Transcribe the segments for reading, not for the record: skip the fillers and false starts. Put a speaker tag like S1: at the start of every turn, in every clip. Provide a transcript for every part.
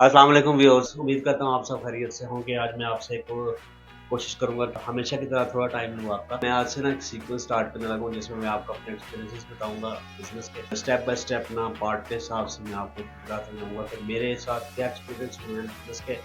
S1: अस्सलाम वालेकुम व्यूअर्स, उम्मीद करता हूँ आप सब खैरियत से होंगे। आज मैं आपसे एक कोशिश करूंगा हमेशा की तरह थोड़ा टाइम लूँ आपका। मैं आज से ना एक सीक्वेंस स्टार्ट करने लगा हूँ जिसमें मैं आपको अपने एक्सपीरियंसेस बताऊंगा बिजनेस के। स्टेप बाय स्टेप ना पार्ट के हिसाब से मैं आपको बताता जाऊँगा कि मेरे साथ क्या एक्सपीरियंस हुए हैं बिजनेस के,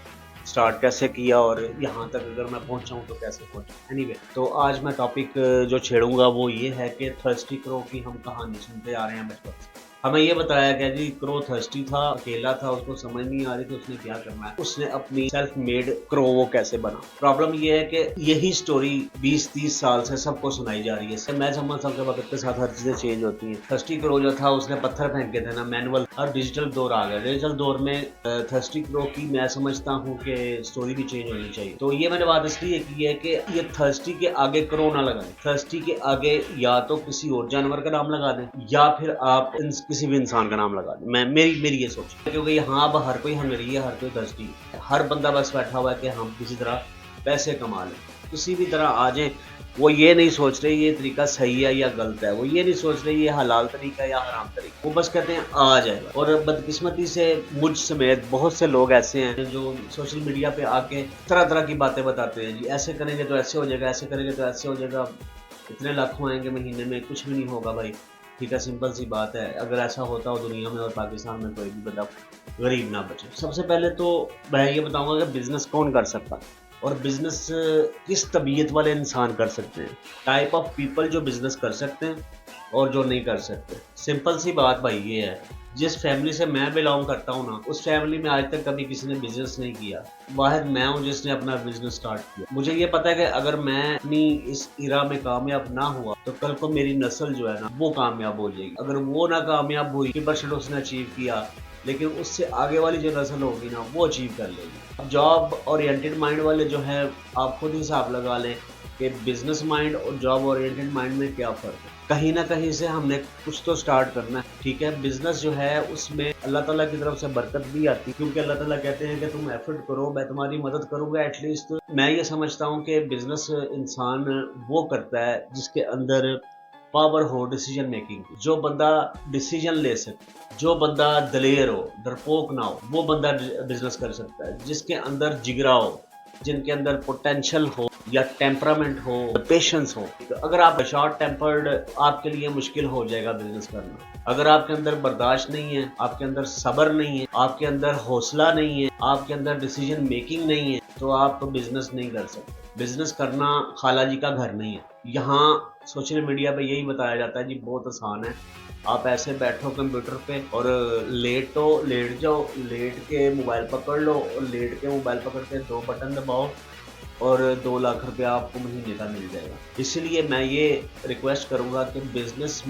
S1: स्टार्ट कैसे किया और यहाँ तक अगर मैं पहुँचा हूँ तो कैसे पहुँचा। एनीवे, तो आज मैं टॉपिक जो छेड़ूंगा वो ये है कि थर्स्टी क्रो की हम कहानी सुनते आ रहे हैं बचपन से। हमें ये बताया गया जी क्रो थर्स्टी था, अकेला था, उसको समझ नहीं आ रही थी उसने क्या करना है। उसने अपनी सेल्फ मेड क्रो वो कैसे बना। प्रॉब्लम ये है कि यही स्टोरी 20-30 साल से सबको सुनाई जा रही है। मैं समझ सबके वक्त के साथ हर चीजें चेंज होती हैं। थर्स्टी क्रो जो था उसने पत्थर फेंके थे ना, मैनुअल और डिजिटल दौर आ गया। डिजिटल दौर में थर्स्टी क्रो की मैं समझता हूँ कि स्टोरी भी चेंज होनी चाहिए। तो ये मैंने बात इसलिए की है कि ये थर्स्टी के आगे क्रो ना लगाएं। थर्स्टी के आगे या तो किसी और जानवर का नाम लगा दें या फिर आप किसी भी इंसान का नाम लगा दें। मेरी ये सोच है, क्योंकि यहाँ अब हर कोई हंगरी है, हर कोई थर्स्टी है। हर बंदा बस बैठा हुआ है कि हम किसी तरह पैसे कमा लें, किसी भी तरह आ जाए। वो ये नहीं सोच रहे ये तरीका सही है या गलत है, वो ये नहीं सोच रहे ये हलाल तरीका है या हराम तरीका, वो बस कहते हैं आ जाएगा। और बदकिस्मती से मुझ समेत बहुत से लोग ऐसे हैं जो सोशल मीडिया पे आके तरह तरह की बातें बताते हैं। जी ऐसे करेंगे तो ऐसे हो जाएगा, ऐसे करेंगे तो ऐसे हो जाएगा, इतने लाखों आएंगे महीने में, कुछ भी नहीं होगा भाई। ठीक है, सिंपल सी बात है। अगर ऐसा होता हो दुनिया में और पाकिस्तान में कोई भी बंदा गरीब ना बचे। सबसे पहले तो मैं ये बताऊंगा कि बिजनेस कौन कर सकता है और बिजनेस किस तबीयत वाले इंसान कर सकते हैं। टाइप ऑफ पीपल जो बिजनेस कर सकते हैं और जो नहीं कर सकते। सिंपल सी बात भाई ये है, जिस फैमिली से मैं बिलोंग करता हूँ ना, उस फैमिली में आज तक कभी किसी ने बिजनेस नहीं किया। वाहिद मैं हूँ जिसने अपना बिजनेस स्टार्ट किया। मुझे ये पता है कि अगर मैं अपनी इस इरा में कामयाब ना हुआ तो कल को मेरी नस्ल जो है ना वो कामयाब हो जाएगी। अगर वो ना कामयाब हुई 50% उसने अचीव किया, लेकिन उससे आगे वाली जो नस्ल होगी ना वो अचीव कर लेगी। जॉब ओरिएंटेड माइंड वाले जो है, आप खुद हिसाब लगा लें कि बिजनेस माइंड और जॉब ओरिएंटेड माइंड में क्या फ़र्क है। कहीं ना कहीं से हमने कुछ तो स्टार्ट करना है। ठीक है, बिजनेस जो है उसमें अल्लाह ताला की तरफ से बरकत भी आती है, क्योंकि अल्लाह ताला कहते हैं कि तुम एफर्ट करो, मैं तुम्हारी मदद करूंगा। एटलीस्ट मैं ये समझता हूँ कि बिजनेस इंसान वो करता है जिसके अंदर पावर हो डिसीजन मेकिंग की। जो बंदा डिसीजन ले सके, जो बंदा दलेर हो, डरपोक ना हो, वो बंदा बिजनेस कर सकता है। जिसके अंदर जिगरा हो, जिनके अंदर पोटेंशियल हो या टेम्परामेंट हो, पेशेंस हो। तो अगर आप शॉर्ट टेम्पर्ड, आपके लिए मुश्किल हो जाएगा बिजनेस करना। अगर आपके अंदर बर्दाश्त नहीं है, आपके अंदर सब्र नहीं है, आपके अंदर हौसला नहीं है, आपके अंदर डिसीजन मेकिंग नहीं है, तो आप बिजनेस नहीं कर सकते। बिजनेस करना खाला जी का घर नहीं है। यहाँ सोशल मीडिया पे यही बताया जाता है जी बहुत आसान है, आप ऐसे बैठो कंप्यूटर पे और लेट जाओ, लेट के मोबाइल पकड़ लो और लेट के मोबाइल पकड़ के 2 बटन दबाओ और 2 लाख रुपया आपको महीने का मिल जाएगा। इसलिए मैं ये रिक्वेस्ट करूंगा कि बिजनेस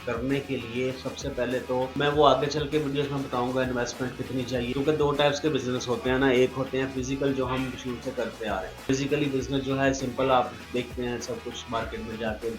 S1: करने के लिए सबसे पहले तो मैं वो आगे चल के वीडियोस में बताऊंगा इन्वेस्टमेंट कितनी चाहिए। क्योंकि 2 टाइप्स के बिजनेस होते हैं ना, एक होते हैं फिजिकल जो हम शुरू से करते आ रहे हैं। फिजिकली बिजनेस जो है सिंपल, आप देखते हैं सब कुछ मार्केट में जाके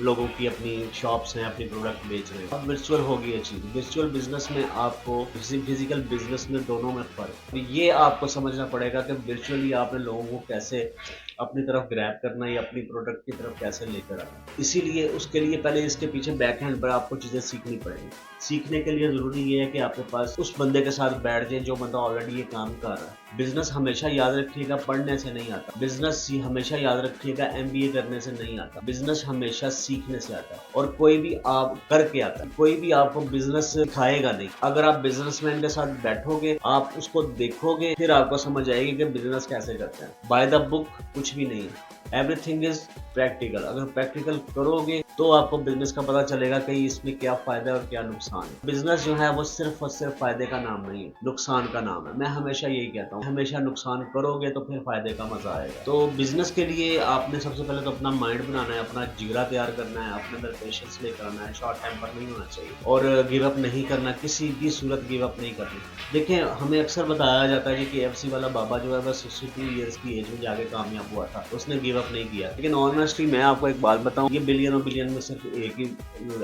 S1: लोगों की अपनी शॉप्स हैं, अपनी प्रोडक्ट बेच रहे हैं। अब वर्चुअल होगी ये चीज़। वर्चुअल बिजनेस में आपको फिजिकल बिजनेस में दोनों में फर्क, ये आपको समझना पड़ेगा कि वर्चुअली आपने लोगों को कैसे अपनी तरफ ग्रैब करना है या अपनी प्रोडक्ट की तरफ कैसे लेकर आना। इसीलिए उसके लिए पहले इसके पीछे बैक हैंड पर आपको चीज़ें सीखनी पड़ेंगी। सीखने के लिए ज़रूरी ये है कि आपके पास उस बंदे के साथ बैठ जाए जो बंदा ऑलरेडी ये काम कर रहा है। बिजनेस हमेशा याद रखिएगा पढ़ने से नहीं आता। बिजनेस हमेशा याद रखिएगा MBA करने से नहीं आता। बिजनेस हमेशा सीखने से आता है। और कोई भी आप करके आता है, कोई भी आपको बिजनेस सिखाएगा नहीं। अगर आप बिजनेसमैन के साथ बैठोगे, आप उसको देखोगे, फिर आपको समझ आएगी कि बिजनेस कैसे करते हैं। बाय द बुक कुछ भी नहीं है, एवरीथिंग इज प्रैक्टिकल। अगर प्रैक्टिकल करोगे तो आपको बिजनेस का पता चलेगा कि इसमें क्या फायदा है और क्या नुकसान है। बिजनेस जो है वो सिर्फ और सिर्फ फायदे का नाम नहीं है, नुकसान का नाम है। मैं हमेशा यही कहता हूँ, हमेशा नुकसान करोगे तो फिर फायदे का मजा आएगा। तो बिजनेस के लिए आपने सबसे पहले तो अपना माइंड बनाना है, अपना जिगरा तैयार करना है, अपने अंदर पेशेंस लेकर आना है, शॉर्ट टेम्पर नहीं होना चाहिए और गिव अप नहीं करना, किसी भी सूरत गिव अप नहीं करनी। देखिए, हमें अक्सर बताया जाता है कि KFC वाला बाबा जो है बस 62 ईयर्स की एज में जाके कामयाब हुआ था, उसने गिव अप नहीं किया। लेकिन ऑनेस्टली मैं आपको एक बात बताऊं, ये बिलियन और बिलियन में सिर्फ एक ही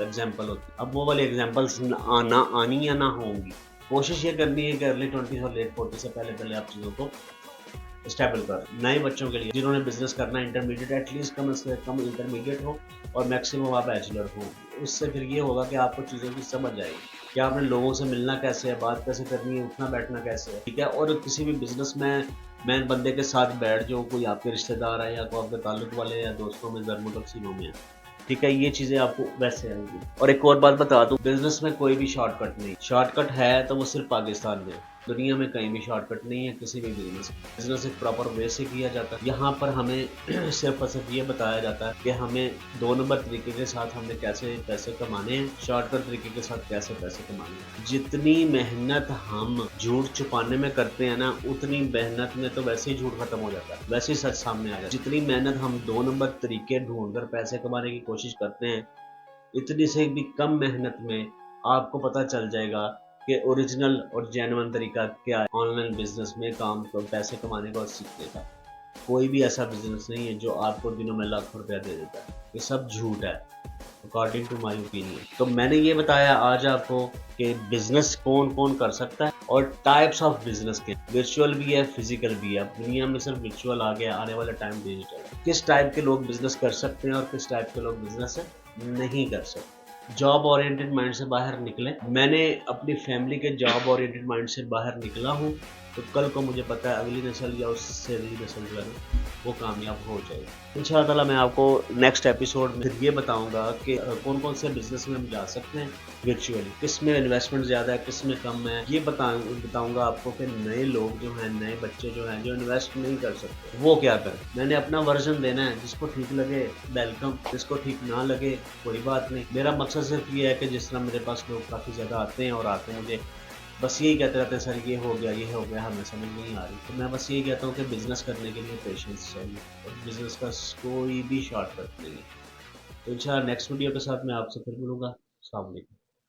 S1: एग्जांपल होती है। अब वो वाले एग्जांपल्स ना आनी या ना होंगी। कोशिश ये करनी है कि अर्ली 20 और लेट 40 से पहले पहले आप चीज़ों को स्टेबल कर। नए बच्चों के लिए जिन्होंने बिजनेस करना है, इंटरमीडिएट एटलीस्ट कम से कम इंटरमीडिएट हो और मैक्सिमम आप बैचलर हो। उससे फिर ये होगा कि आपको चीज़ों की समझ आएगी। कि आपने लोगों से मिलना कैसे है, बात कैसे करनी है, उठना बैठना कैसे है, ठीक है। और किसी भी बिजनेस में मैं बंदे के साथ बैठ जो कोई आपके रिश्तेदार है या कोई आपके ताल्लुक वाले या दोस्तों में ज़रमुल तकसीमों में है, ठीक है, ये चीज़ें आपको वैसे आएंगी। और एक और बात बता दूं, बिजनेस में कोई भी शॉर्टकट नहीं, शॉर्टकट है तो वो सिर्फ पाकिस्तान में है, दुनिया में कहीं भी शॉर्टकट नहीं है किसी भी बिजनेस। बिजनेस एक प्रॉपर वे से किया जाता है। यहाँ पर हमें सिर्फ और सिर्फ ये बताया जाता है कि हमें 2 नंबर तरीके के साथ हमने कैसे पैसे कमाने हैं, शॉर्टकट तरीके के साथ कैसे पैसे कमाने हैं। जितनी मेहनत हम झूठ छुपाने में करते हैं ना, उतनी मेहनत में तो वैसे ही झूठ खत्म हो जाता है, वैसे ही सच सामने आ जाता है। जितनी मेहनत हम 2 नंबर तरीके ढूंढकर पैसे कमाने की कोशिश करते हैं, इतनी से भी कम मेहनत में आपको पता चल जाएगा कि ओरिजिनल और जेन्युइन तरीका क्या है ऑनलाइन बिजनेस में काम पैसे कमाने का और सीखने का। कोई भी ऐसा बिजनेस नहीं है जो आपको दिनों में लाखों रुपया दे देता है, ये सब झूठ है अकॉर्डिंग टू माई ओपिनियन। तो मैंने ये बताया आज आपको कि बिजनेस कौन कौन कर सकता है और टाइप्स ऑफ बिजनेस के, वर्चुअल भी है फिजिकल भी है। दुनिया में सिर्फ वर्चुअल आ गया, आने वाला टाइम डिजिटल है। किस टाइप के लोग बिजनेस कर सकते हैं और किस टाइप के लोग बिजनेस नहीं कर सकते। जॉब ओरिएंटेड माइंड से बाहर निकले। मैंने अपनी फैमिली के जॉब ओरिएंटेड माइंड से बाहर निकला हूँ, तो कल को मुझे पता है अगली नस्ल या उससे अगली नस्ल जो है ना वो कामयाब हो जाएगी। इंशाअल्लाह ताला मैं आपको नेक्स्ट एपिसोड में फिर ये बताऊंगा कि कौन कौन से बिजनेस में हम जा सकते हैं वर्चुअली, किस में इन्वेस्टमेंट ज़्यादा है, किस में कम है। ये बताऊंगा आपको कि नए लोग जो हैं, नए बच्चे जो हैं, जो इन्वेस्ट नहीं कर सकते, वो क्या करें। मैंने अपना वर्जन देना है, जिसको ठीक लगे वेलकम, जिसको ठीक ना लगे कोई बात नहीं। मेरा मकसद सिर्फ ये है कि जिस तरह मेरे पास लोग काफ़ी ज़्यादा आते हैं और आते हैं मुझे बस यही कहते रहते हैं सर ये हो गया, ये हो गया, हमें समझ नहीं आ रही। तो मैं बस यही कहता हूँ कि बिज़नेस करने के लिए पेशेंस चाहिए और बिज़नेस का कोई भी शॉर्टकट नहीं है। तो इंशाल्लाह नेक्स्ट वीडियो के साथ मैं आपसे फिर मिलूँगा। अस्सलाम वालेकुम।